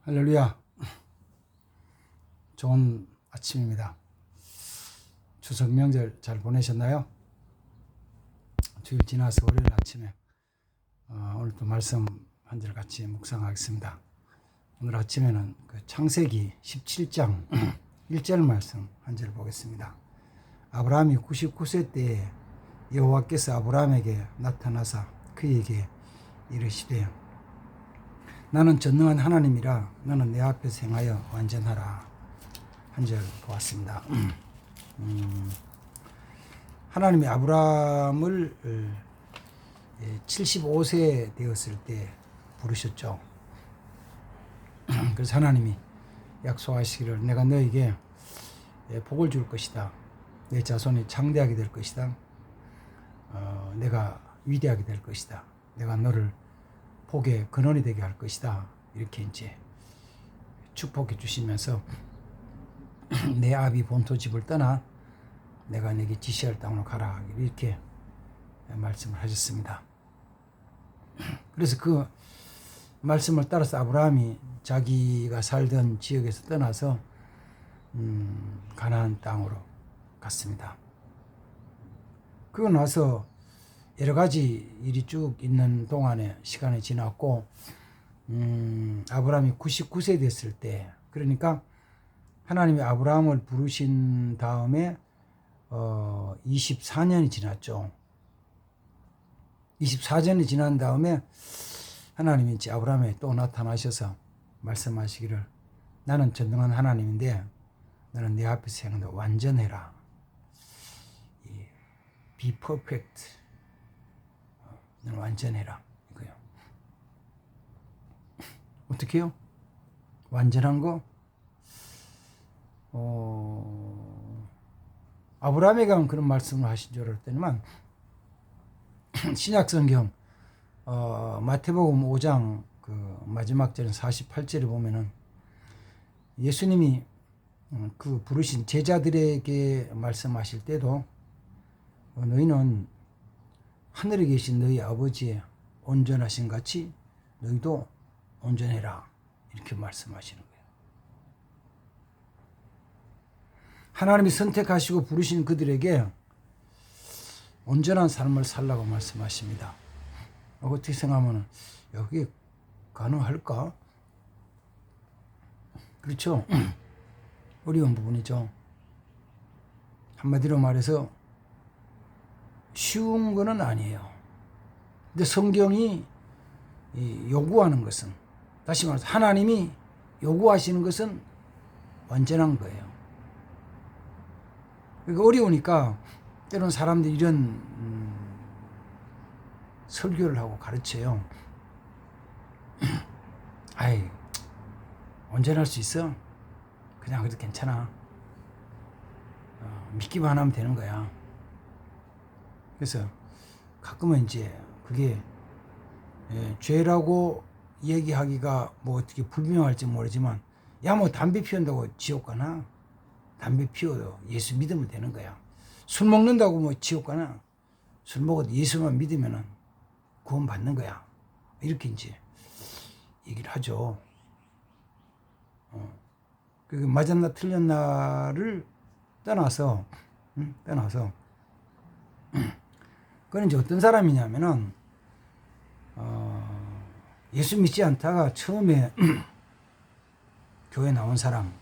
할렐루야. 좋은 아침입니다. 추석 명절 잘 보내셨나요? 주일 지나서 월요일 아침에 오늘 또 말씀 한 절 같이 묵상하겠습니다. 오늘 아침에는 그 창세기 17장 1절 말씀 한 절 보겠습니다. 아브라함이 99세 때에 여호와께서 아브라함에게 나타나사 그에게 이르시되 나는 전능한 하나님이라 너는 내 앞에서 행하여 완전하라. 한 절 보았습니다. 하나님이 아브라함을 75세 되었을 때 부르셨죠. 그래서 하나님이 약속하시기를 내가 너에게 복을 줄 것이다. 내 자손이 창대하게 될 것이다. 내가 위대하게 될 것이다. 내가 너를 복의 근원이 되게 할 것이다. 이렇게 이제 축복해 주시면서 내 아비 본토 집을 떠나 내가 내게 지시할 땅으로 가라. 이렇게 말씀을 하셨습니다. 그래서 그 말씀을 따라서 아브라함이 자기가 살던 지역에서 떠나서 가나안 땅으로 갔습니다. 그러고 나서 여러 가지 일이 쭉 있는 동안에 시간이 지났고 아브라함이 99세 됐을 때, 그러니까 하나님이 아브라함을 부르신 다음에 24년이 지났죠. 24년이 지난 다음에 하나님이 이제 아브라함에 또 나타나셔서 말씀하시기를 나는 전능한 하나님인데 너는 내 앞에서 행하는 완전해라. Be perfect. 너는 완전해라. 이거요. 어떻게 해요? 완전한 거? 아브라함에게 그런 말씀을 하신 줄 알았더니만 신약성경 마태복음 5장 그 마지막 절인 48절에 보면은 예수님이 그 부르신 제자들에게 말씀하실 때도 너희는 하늘에 계신 너희 아버지의 온전하신 같이 너희도 온전해라. 이렇게 말씀하시는 거예요. 하나님이 선택하시고 부르신 그들에게 온전한 삶을 살라고 말씀하십니다. 어떻게 생각하면 여기에 가능할까? 그렇죠? 어려운 부분이죠. 한마디로 말해서 쉬운 거는 아니에요. 근데 성경이 요구하는 것은, 다시 말해서 하나님이 요구하시는 것은 완전한 거예요. 그러니까 어려우니까 때로는 사람들이 이런 설교를 하고 가르쳐요. 아이, 온전할 수 있어? 그냥 그래도 괜찮아. 믿기만 하면 되는 거야. 그래서 가끔은 이제 그게 죄라고 얘기하기가 뭐 어떻게 불명할지 모르지만, 야 뭐 담배 피운다고 지옥 가나? 담배 피워도 예수 믿으면 되는 거야. 술 먹는다고 뭐 지옥 가나? 술 먹어도 예수만 믿으면 구원 받는 거야. 이렇게 이제 얘기를 하죠. 그 맞았나 틀렸나를 떠나서 그건 이제 어떤 사람이냐면은 예수 믿지 않다가 처음에 교회 나온 사람,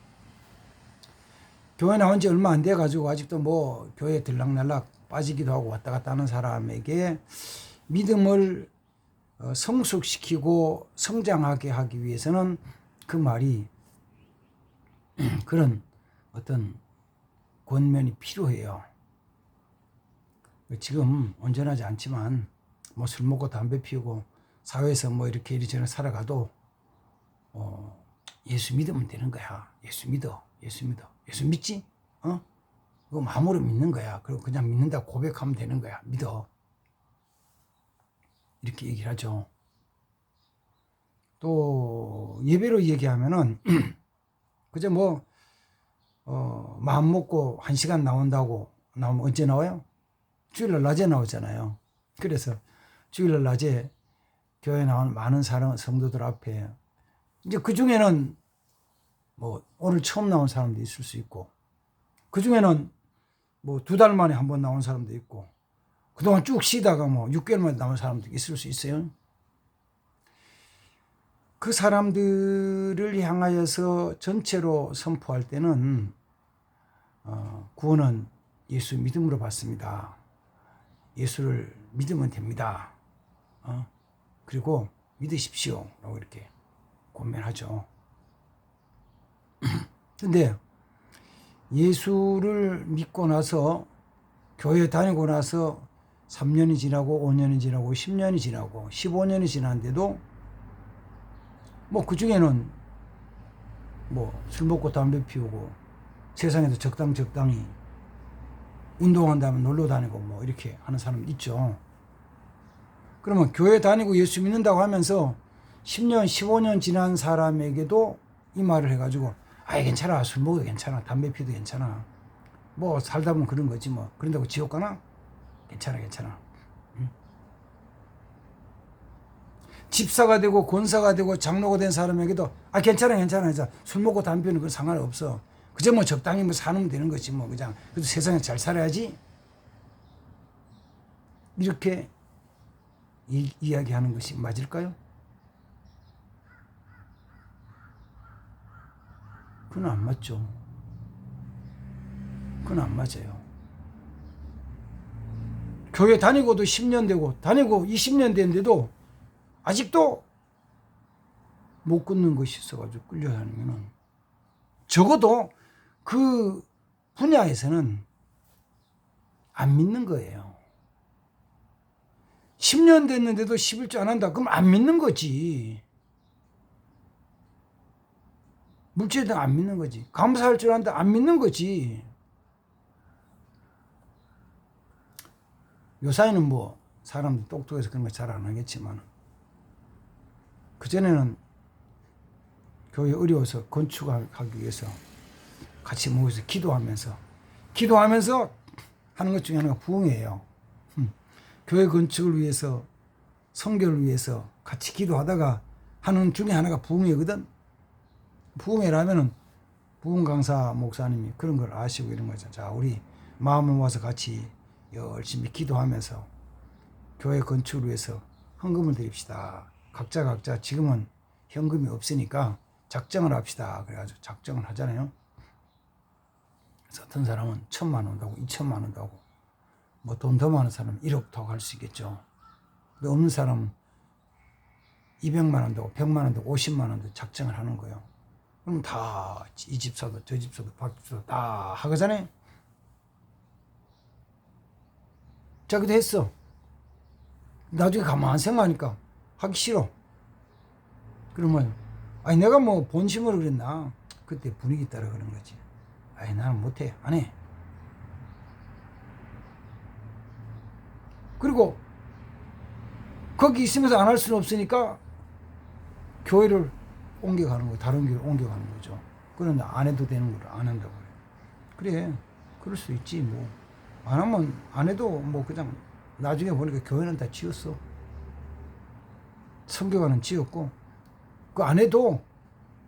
교회 나온 지 얼마 안 돼 가지고 아직도 뭐 교회 들락날락 빠지기도 하고 왔다 갔다 하는 사람에게 믿음을 성숙시키고 성장하게 하기 위해서는 그 말이 그런 어떤 권면이 필요해요. 지금 온전하지 않지만 뭐 술 먹고 담배 피우고 사회에서 뭐 이렇게 이리저리 살아가도 예수 믿으면 되는 거야. 예수 믿어. 예수 믿지? 그거 마음으로 믿는 거야. 그리고 그냥 믿는다 고백하면 되는 거야. 믿어. 이렇게 얘기를 하죠. 또 예배로 얘기하면은 그저 뭐 마음 먹고 1시간 나온다고 나오면 언제 나와요? 주일날 낮에 나오잖아요. 그래서 주일날 낮에 교회 나오는 많은 사람 성도들 앞에 이제 그 중에는 뭐 오늘 처음 나온 사람도 있을 수 있고, 그 중에는 뭐 2달 만에 한 번 나온 사람도 있고, 그동안 쭉 쉬다가 뭐 6개월 만에 나온 사람도 있을 수 있어요. 그 사람들을 향하여서 전체로 선포할 때는 구원은 예수 믿음으로 받습니다. 예수를 믿으면 됩니다. 그리고 믿으십시오 라고 이렇게 권면하죠. 근데 예수를 믿고 나서 교회 다니고 나서 3년이 지나고 5년이 지나고 10년이 지나고 15년이 지났는데도 뭐 그 중에는 뭐 술 먹고 담배 피우고 세상에서 적당히 운동한다면 놀러 다니고 뭐 이렇게 하는 사람 있죠. 그러면 교회 다니고 예수 믿는다고 하면서 10년, 15년 지난 사람에게도 이 말을 해가지고 아이 괜찮아, 술 먹어도 괜찮아, 담배 피워도 괜찮아, 뭐 살다 보면 그런 거지 뭐, 그런다고 지옥 가나? 괜찮아. 응? 집사가 되고 권사가 되고 장로가 된 사람에게도 괜찮아. 술 먹고 담배 피우는 건 상관없어. 그저 뭐 적당히 뭐 사는 되는 거지 뭐, 그냥 그래도 세상에 잘 살아야지, 이렇게 이야기하는 것이 맞을까요? 그건 안 맞죠. 그건 안 맞아요. 교회 다니고도 10년 되고 다니고 20년 됐는데도 아직도 못 끊는 것이 있어가지고 끌려다니면은 적어도 그 분야에서는 안 믿는 거예요. 10년 됐는데도 11조 안 한다. 그럼 안 믿는 거지. 물질에 대해 안 믿는 거지. 감사할 줄 안다. 안 믿는 거지. 요사이는 뭐 사람들 똑똑해서 그런 거 잘 안 하겠지만, 그전에는 교회 어려워서 건축하기 위해서 같이 모여서 기도하면서 하는 것 중에 하나가 부흥회예요. 교회 건축을 위해서, 성교를 위해서 같이 기도하다가 하는 중에 하나가 부흥회거든. 부흥회라면은 부흥 강사 목사님이 그런 걸 아시고 이런 거죠. 자, 우리 마음을 모아서 같이 열심히 기도하면서 교회 건축을 위해서 헌금을 드립시다. 각자 지금은 현금이 없으니까 작정을 합시다. 그래가지고 작정을 하잖아요. 그래서 어떤 사람은 1,000만 원 온다고, 2,000만 원 온다고, 뭐 돈 더 많은 사람은 1억도 갈 수 있겠죠. 근데 없는 사람은 200만 원 온다고, 100만 원 온다고, 50만 원도 작정을 하는 거예요. 그럼 다 이 집사도 저 집사도 박 집사도 다 하거잖아요. 자기도 했어. 나중에 가만히 생각하니까 하기 싫어. 그러면 내가 뭐 본심으로 그랬나? 그때 분위기 따라 그런 거지. 나는 못해, 안 해. 그리고 거기 있으면서 안 할 수는 없으니까 교회를 옮겨가는 거예요. 다른 교회를 옮겨가는 거죠. 그런데 안 해도 되는 걸 안 한다고 그래. 그래, 그럴 수 있지 뭐. 안 하면 안 해도 뭐 그냥 나중에 보니까 교회는 다 지었어. 선교관은 지었고, 그 안 해도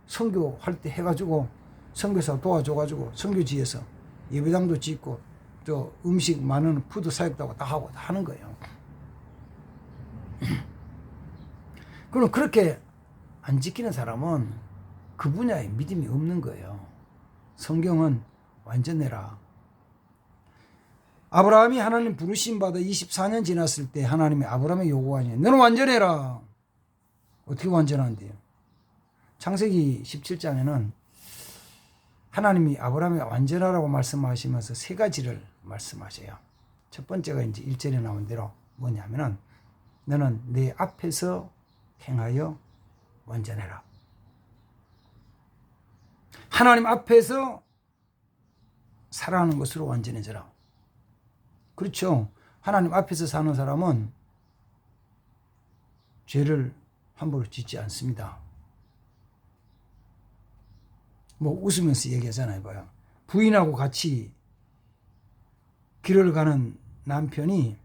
선교할 때 해가지고 선교사 도와줘가지고 선교지에서 예배당도 짓고 또 음식 많은 푸드 사역도 하고 다 하고 다 하는 거예요. 그럼 그렇게 안 지키는 사람은 그 분야에 믿음이 없는 거예요. 성경은 완전해라. 아브라함이 하나님 부르심 받아 24년 지났을 때 하나님이 아브라함의 요구가 아니에요. 너는 완전해라. 어떻게 완전한데요? 창세기 17장에는 하나님이 아브라함이 완전하라고 말씀하시면서 3가지를 말씀하셔요. 첫 번째가 이제 1절에 나온 대로 뭐냐면은 너는 내 앞에서 행하여 완전해라. 하나님 앞에서 살아가는 것으로 완전해져라. 그렇죠. 하나님 앞에서 사는 사람은 죄를 함부로 짓지 않습니다. 뭐 웃으면서 얘기하잖아요. 봐요. 부인하고 같이 길을 가는 남편이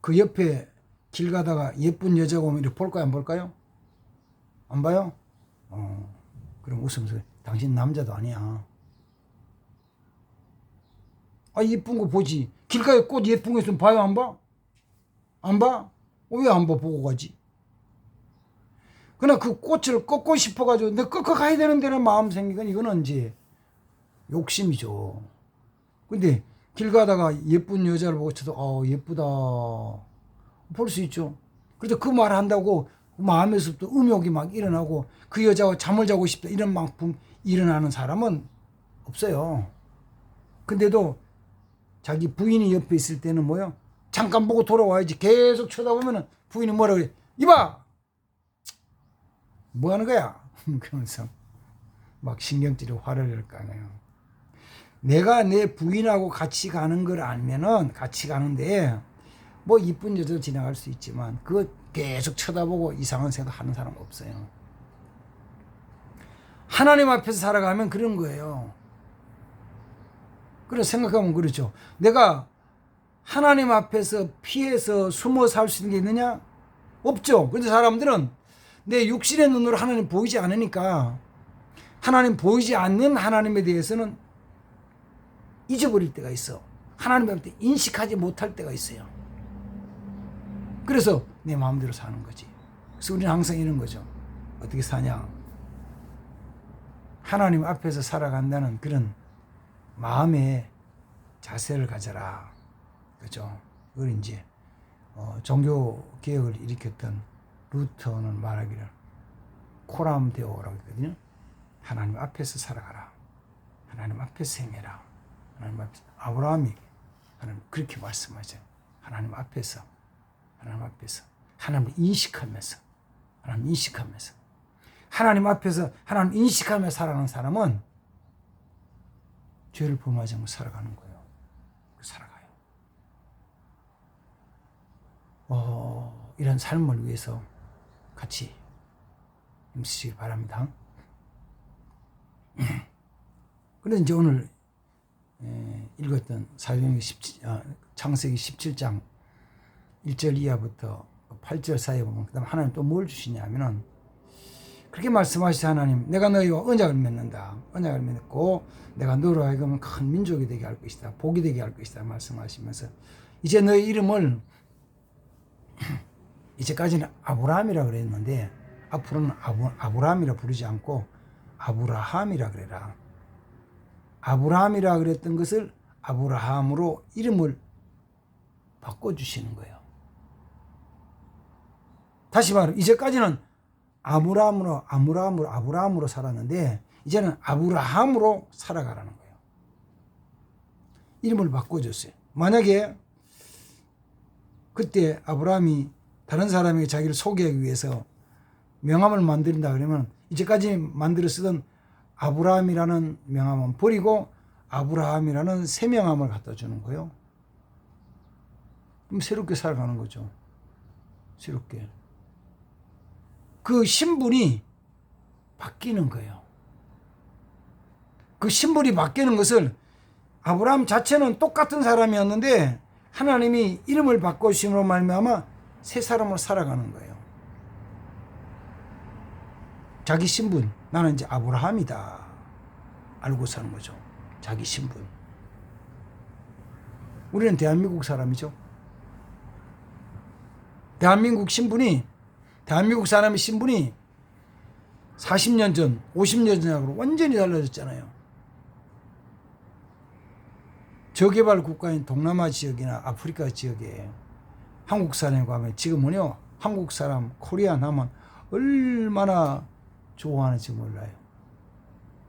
그 옆에 길 가다가 예쁜 여자가 오면 이렇게 볼까요? 안 볼까요? 안 봐요? 그럼 웃으면서 당신 남자도 아니야. 아, 예쁜 거 보지. 길가에 꽃 예쁜 거 있으면 봐요, 안 봐? 안 봐? 왜 안 봐? 보고 가지. 그러나 그 꽃을 꺾고 싶어가지고 내가 꺾어 가야 되는 데는 마음 생기건 이거는 이제 욕심이죠. 근데 길 가다가 예쁜 여자를 보고 쳐도 예쁘다 볼 수 있죠. 그래서 그 말 한다고 마음에서부터 음욕이 막 일어나고 그 여자와 잠을 자고 싶다 이런 만큼 일어나는 사람은 없어요. 근데도 자기 부인이 옆에 있을 때는 뭐요? 잠깐 보고 돌아와야지. 계속 쳐다보면은 부인이 뭐라 그래? 이봐! 뭐 하는 거야? 그러면서 막 신경질이 화를 낼 거 아니에요. 내가 내 부인하고 같이 가는 걸 알면은 같이 가는데 뭐 이쁜 여자도 지나갈 수 있지만 그거 계속 쳐다보고 이상한 생각 하는 사람 없어요. 하나님 앞에서 살아가면 그런 거예요. 그래 생각하면 그렇죠. 내가 하나님 앞에서 피해서 숨어 살 수 있는 게 있느냐? 없죠. 그런데 사람들은 내 육신의 눈으로 하나님 보이지 않으니까 하나님 보이지 않는 하나님에 대해서는 잊어버릴 때가 있어. 하나님한테 인식하지 못할 때가 있어요. 그래서 내 마음대로 사는 거지. 그래서 우리는 항상 이런 거죠. 어떻게 사냐? 하나님 앞에서 살아간다는 그런 마음의 자세를 가져라. 그죠? 그걸 이제 종교 개혁을 일으켰던 루터는 말하기를 코람데오라고 했거든요. 하나님 앞에서 살아가라. 하나님 앞에서 행해라. 하나님 앞에서 아브라함이 하나님 그렇게 말씀하죠. 하나님 앞에서 하나님을 인식하면서 하나님 앞에서 하나님 인식하며 살아가는 사람은 죄를 범하지 않고 살아가는 거예요. 살아가요. 이런 삶을 위해서 같이 힘쓰시기 바랍니다. 그래서 이제 오늘 읽었던 창세기 17장 1절 이하부터 8절 사이에 보면 그다음 하나님 또 뭘 주시냐면은 그렇게 말씀하시죠. 하나님 내가 너희와 언약을 맺는다. 언약을 맺고 내가 너로 하여금 큰 민족이 되게 할 것이다. 복이 되게 할 것이다 말씀하시면서 이제 너희 이름을 이제까지는 아브라함이라 그랬는데 앞으로는 아브라함이라 부르지 않고 아브라함이라 그래라. 아브라함이라 그랬던 것을 아브라함으로 이름을 바꿔주시는 거예요. 다시 말하면 이제까지는 아브라함으로 살았는데 이제는 아브라함으로 살아가라는 거예요. 이름을 바꿔줬어요. 만약에 그때 아브라함이 다른 사람에게 자기를 소개하기 위해서 명함을 만든다 그러면 이제까지 만들어 쓰던 아브라함이라는 명함은 버리고 아브라함이라는 새 명함을 갖다 주는 거예요. 그럼 새롭게 살아가는 거죠. 새롭게. 그 신분이 바뀌는 거예요. 그 신분이 바뀌는 것을 아브라함 자체는 똑같은 사람이었는데 하나님이 이름을 바꿔주심으로 말미암아 새 사람으로 살아가는 거예요. 자기 신분, 나는 이제 아브라함이다 알고 사는 거죠. 자기 신분. 우리는 대한민국 사람이죠. 대한민국 사람의 신분이 40년 전, 50년 전하고 완전히 달라졌잖아요. 저개발 국가인 동남아 지역이나 아프리카 지역에 한국 사람이 가면 지금은요, 한국 사람, 코리안 하면 얼마나 좋아하는지 몰라요.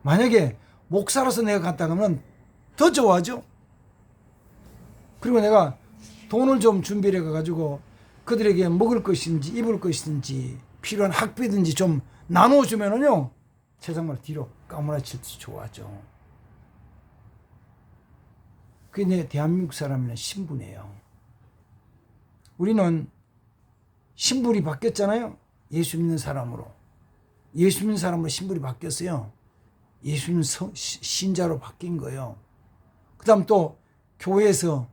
만약에 목사로서 내가 갔다 가면 더 좋아하죠. 그리고 내가 돈을 좀 준비해 가지고 그들에게 먹을 것인지 입을 것인지 필요한 학비든지 좀 나눠주면은요, 세상말 뒤로 까무라칠듯이 좋아하죠. 그게 내 대한민국 사람이라는 신분이에요. 우리는 신분이 바뀌었잖아요. 예수 믿는 사람으로 신분이 바뀌었어요. 예수 믿는 신자로 바뀐 거예요. 그 다음 또 교회에서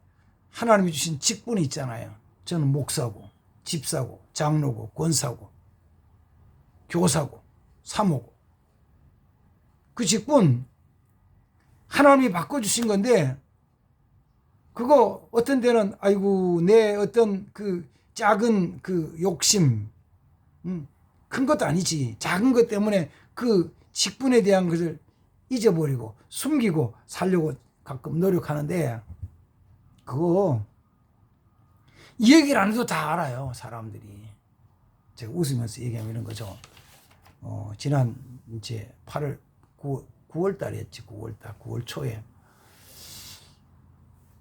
하나님이 주신 직분이 있잖아요. 저는 목사고, 집사고, 장로고, 권사고, 교사고, 사모고, 그 직분 하나님이 바꿔주신 건데 그거 어떤 데는 아이고 내 어떤 그 작은 그 욕심 큰 것도 아니지 작은 것 때문에 그 직분에 대한 것을 잊어버리고 숨기고 살려고 가끔 노력하는데 그거 이 얘기를 안 해도 다 알아요 사람들이. 제가 웃으면서 얘기하면 이런 거죠. 지난 이제 8월 9월 달이었지 9월 초에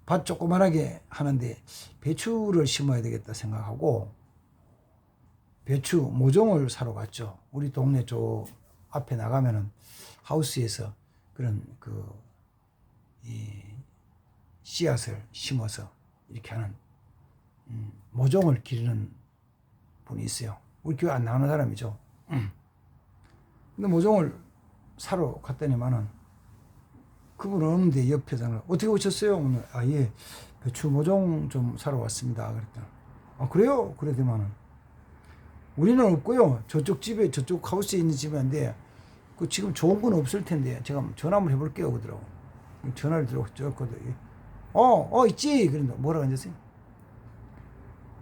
밭 조그만하게 하는데 배추를 심어야 되겠다 생각하고 배추 모종을 사러 갔죠. 우리 동네 저 앞에 나가면은 하우스에서 그런 이 씨앗을 심어서 이렇게 하는 모종을 기르는 분이 있어요. 우리 교회 안 나가는 사람이죠. 근데 모종을 사러 갔더니만은 그분 없는데 옆에서 어떻게 오셨어요? 오늘 예 배추 모종 좀 사러 왔습니다. 그랬더니 그래요? 그러더만은 우리는 없고요. 저쪽 집에 저쪽 하우스에 있는 집인데 그 지금 좋은 건 없을 텐데 제가 전화 한번 해볼게요. 그러더라고. 전화를 들었거든. 있지. 그런다. 뭐라고 앉았어요?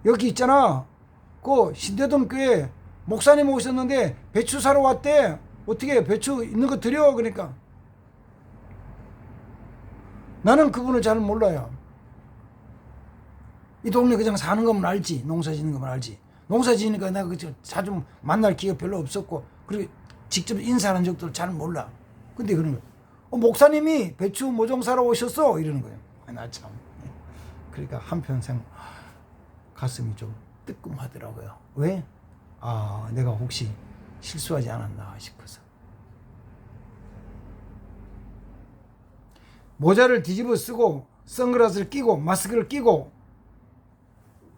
여기 있잖아. 그 신대동 교회 목사님 오셨는데 배추 사러 왔대. 어떻게 배추 있는 거 드려? 그러니까 나는 그분을 잘 몰라요. 이 동네 그냥 사는 거면 알지. 농사 짓는 거면 알지. 농사 지으니까 내가 자주 만날 기회가 별로 없었고 그리고 직접 인사하는 적도 잘 몰라. 근데 그런 거예요. 목사님이 배추 모종 사러 오셨어? 이러는 거예요. 나 참. 그러니까 한편생 가슴이 좀 뜨끔하더라고요. 왜? 내가 혹시 실수하지 않았나 싶어서. 모자를 뒤집어 쓰고 선글라스를 끼고 마스크를 끼고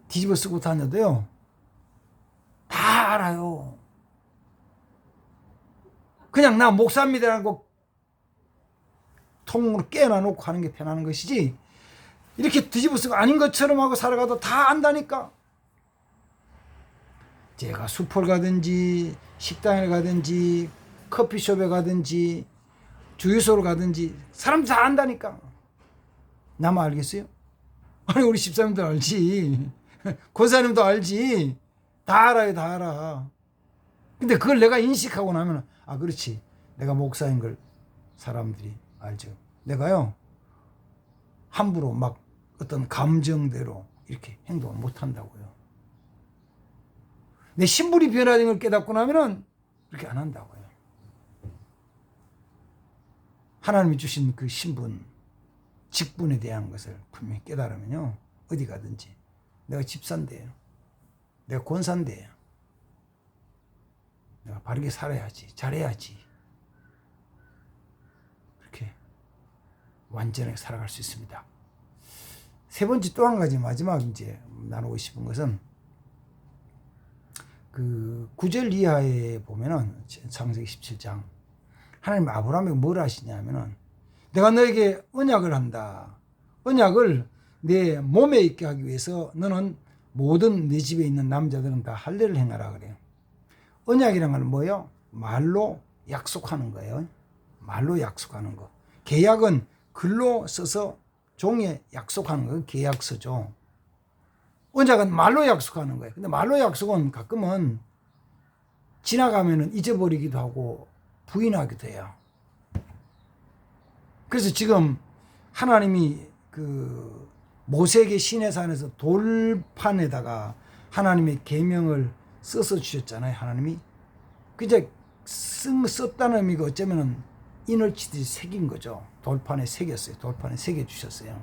뒤집어 쓰고 다녀도요. 다 알아요. 그냥 나 목사입니다라고 통으로 깨어놓고 하는 게 편한 것이지 이렇게 뒤집어 쓰고 아닌 것처럼 하고 살아가도 다 안다니까. 제가 숲을 가든지 식당에 가든지 커피숍에 가든지 주유소로 가든지 사람 다 안다니까. 나만 알겠어요? 아니 우리 집사님도 알지. 권사님도 알지. 다 알아요. 다 알아. 근데 그걸 내가 인식하고 나면 그렇지. 내가 목사인 걸 사람들이 알죠. 내가요 함부로 막 어떤 감정대로 이렇게 행동을 못 한다고요. 내 신분이 변화된 걸 깨닫고 나면은 그렇게 안 한다고요. 하나님이 주신 그 신분, 직분에 대한 것을 분명히 깨달으면요 어디 가든지 내가 집사인데요, 내가 권사인데요, 내가 바르게 살아야지, 잘해야지. 그렇게 완전하게 살아갈 수 있습니다. 세 번째 또 한 가지 마지막 이제 나누고 싶은 것은 그 9절 이하에 보면은 창세기 17장 하나님 아브라함에게 뭘 하시냐면은 내가 너에게 언약을 한다. 언약을 내 몸에 있게 하기 위해서 너는 모든 내 집에 있는 남자들은 다 할례를 행하라 그래요. 언약이란 건 뭐예요? 말로 약속하는 거예요. 말로 약속하는 거. 계약은 글로 써서 종이에 약속하는 거예요. 계약서죠. 언약은 말로 약속하는 거예요. 근데 말로 약속은 가끔은 지나가면은 잊어버리기도 하고 부인하기도 해요. 그래서 지금 하나님이 그 모세에게 시내산에서 돌판에다가 하나님의 계명을 써서 주셨잖아요. 하나님이 그저 썼다는 의미가 어쩌면은 인을 치듯이 새긴 거죠. 돌판에 새겼어요. 돌판에 새겨 주셨어요.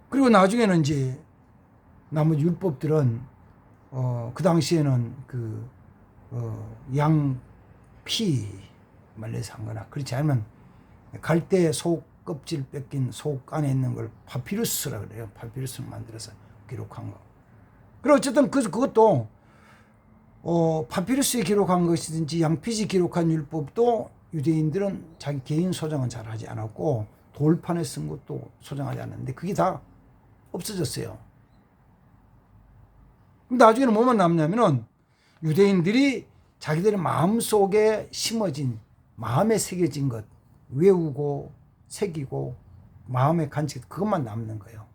그리고 나중에는 이제 나머지 율법들은 그 당시에는 양 피 말려서 한 거나 그렇지 않으면 갈대 속 껍질 뺏긴 속 안에 있는 걸 파피루스라 그래요. 파피루스를 만들어서 기록한 거. 그리고 어쨌든 그것도 파피루스에 기록한 것이든지 양피지 기록한 율법도 유대인들은 자기 개인 소장은 잘 하지 않았고 돌판에 쓴 것도 소장하지 않았는데 그게 다 없어졌어요. 나중에는 뭐만 남냐면은 유대인들이 자기들의 마음속에 심어진, 마음에 새겨진 것 외우고 새기고 마음에 간직, 그것만 남는 거예요.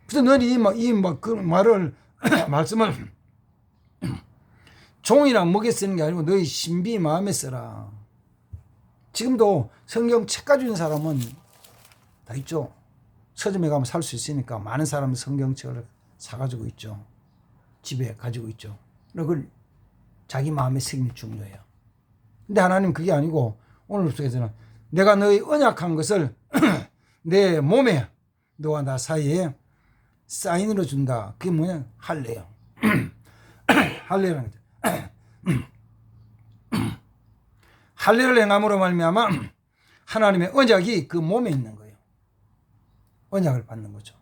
그래서 너는 그 말을 말씀을 종이나 목에 쓰는 게 아니고 너희 신비 마음에 써라. 지금도 성경 책 가지고 있는 사람은 다 있죠. 서점에 가면 살 수 있으니까 많은 사람이 성경책을 사가지고 있죠. 집에 가지고 있죠. 그걸 자기 마음에 새기는 게 중요해요. 근데 하나님 그게 아니고 오늘 속에서는 내가 너희 언약한 것을 내 몸에 너와 나 사이에 사인으로 준다. 그게 뭐냐? 할례요. 할례라는 거죠. 할례를 행함으로 말미암아 하나님의 언약이 그 몸에 있는 거예요. 언약을 받는 거죠.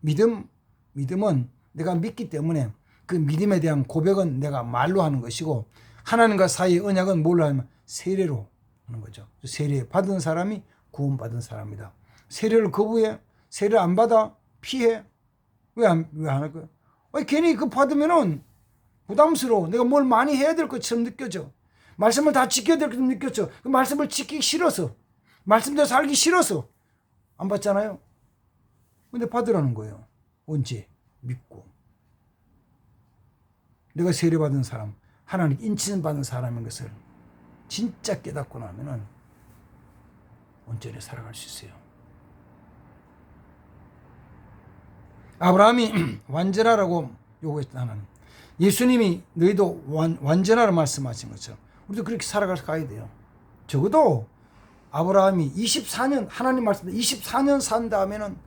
믿음은 내가 믿기 때문에 그 믿음에 대한 고백은 내가 말로 하는 것이고 하나님과 사이의 언약은 뭘로 하냐면 세례로 하는 거죠. 세례 받은 사람이 구원받은 사람이다. 세례를 거부해? 세례를 안 받아? 피해? 왜 안 할 거야? 괜히 그 받으면은 부담스러워. 내가 뭘 많이 해야 될 것처럼 느껴져. 말씀을 다 지켜야 될 것처럼 느껴져. 그 말씀을 지키기 싫어서, 말씀대로 살기 싫어서 안 받잖아요. 근데 받으라는 거예요. 언제? 믿고. 내가 세례받은 사람, 하나님 인치는 받은 사람인 것을 진짜 깨닫고 나면은 온전히 살아갈 수 있어요. 아브라함이 완전하라고 요구했다는, 예수님이 너희도 완전하라 말씀하신 것처럼 우리도 그렇게 살아가야 돼요. 적어도 아브라함이 24년, 하나님 말씀대로 24년 산 다음에는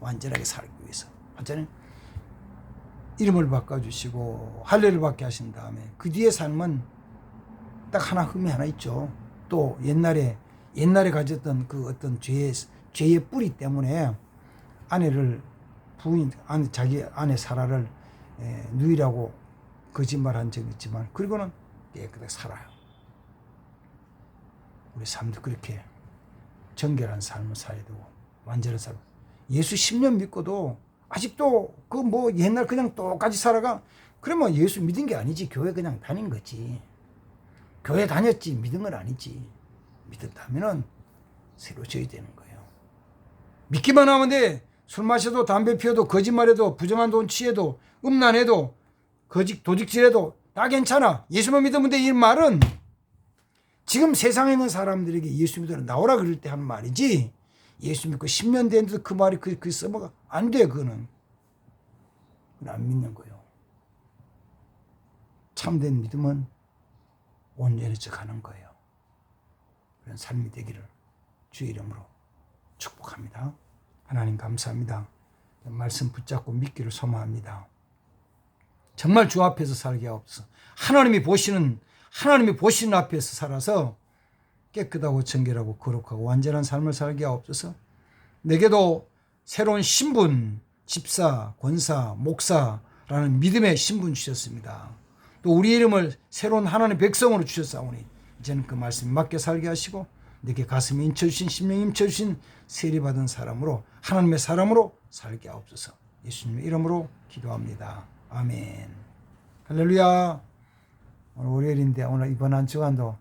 완전하게 살기 위해서, 완전히 이름을 바꿔주시고 할례를 받게 하신 다음에 그 뒤에 삶은 딱 하나, 흠이 하나 있죠. 또 옛날에 가졌던 그 어떤 죄의 뿌리 때문에 자기 아내 사라를 누이라고 거짓말한 적이 있지만 그리고는 깨끗하게 살아요. 우리 삶도 그렇게 정결한 삶을 살아야 되고 완전한 삶. 예수 10년 믿고도 아직도 옛날 그냥 똑같이 살아가? 그러면 예수 믿은 게 아니지. 교회 그냥 다닌 거지. 교회 다녔지 믿은 건 아니지. 믿었다면은 새로 져야 되는 거예요. 믿기만 하면 돼. 술 마셔도 담배 피워도 거짓말해도 부정한 돈 취해도 음란해도 도직질해도 다 괜찮아. 예수만 믿으면 돼. 이 말은 지금 세상에 있는 사람들에게 예수 믿으러 나오라 그럴 때 하는 말이지, 예수 믿고 10년 됐는데도 그 말이 그 써먹어. 안 돼. 그건 안 믿는 거예요. 참된 믿음은 온전해져 가는 거예요. 그런 삶이 되기를 주의 이름으로 축복합니다. 하나님 감사합니다. 말씀 붙잡고 믿기를 소망합니다. 정말 주 앞에서 살게 하옵소서. 하나님이 보시는 앞에서 살아서 깨끗하고 정결하고 거룩하고 완전한 삶을 살게 하옵소서. 내게도 새로운 신분, 집사, 권사, 목사라는 믿음의 신분 주셨습니다. 또 우리 이름을 새로운 하나님의 백성으로 주셨사오니 이제는 그 말씀에 맞게 살게 하시고 내게 가슴에 인쳐주신, 심령에 인쳐주신 세례받은 사람으로, 하나님의 사람으로 살게 하옵소서. 예수님의 이름으로 기도합니다. 아멘. 할렐루야. 오늘 월요일인데 오늘 이번 한 주간도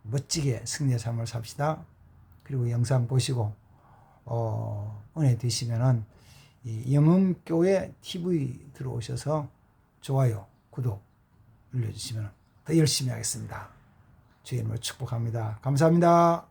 멋지게 승리의 삶을 삽시다. 그리고 영상 보시고 은혜 되시면은 이 영음교회 TV 들어오셔서 좋아요, 구독 눌러주시면 더 열심히 하겠습니다. 주의 이름으로 축복합니다. 감사합니다.